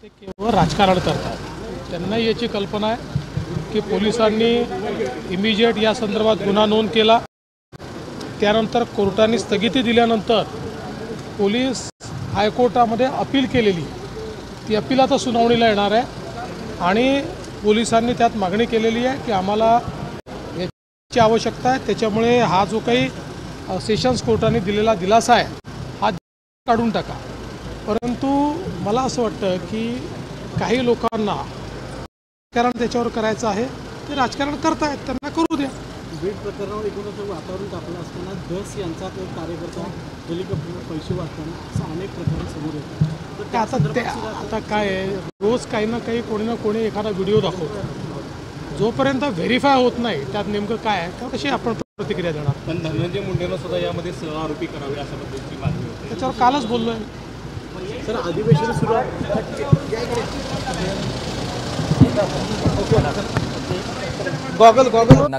ते केवळ राजकारण करतात। त्यांना याची कल्पना आहे की पोलिसांनी इमिजिएट या संदर्भात गुन्हा नोंद केला, त्यानंतर कोर्टाने स्थगिती दिल्यानंतर पोलीस हायकोर्टामध्ये अपील केलेली, ती अपील आता सुनावणीला येणार आहे आणि पोलिसांनी त्यात मागणी केलेली आहे की आम्हाला याची आवश्यकता आहे, त्याच्यामुळे हा जो काही सेशन्स कोर्टाने दिलेला दिलासा आहे हा काढून टाका। परंतु मला असं वाटतं की काही लोकांना राजकारण त्याच्यावर करायचं आहे, ते राजकारण करतायत, त्यांना करू द्या। बीड प्रकरणावर एकूणच वातावरण तापलं असताना दस यांचा तो कार्यकर्ता हेलिकॉप्टरवर पैसे वाटताना असं अनेक प्रकारे समोर येतात। तर आता काय आहे, रोज काही ना काही कोणी ना कोणी एखादा व्हिडिओ दाखवतो, जोपर्यंत व्हेरीफाय होत नाही त्यात नेमकं काय आहे तर कशी आपण प्रतिक्रिया देणार। पण धनंजय मुंडेंना सुद्धा यामध्ये सहआरोपी करावे अशा पद्धतीची मागणी होती, त्याच्यावर कालच बोललोय। सर अधिवेशन सुरू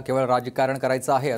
केवळ राजकारण करायचं आहे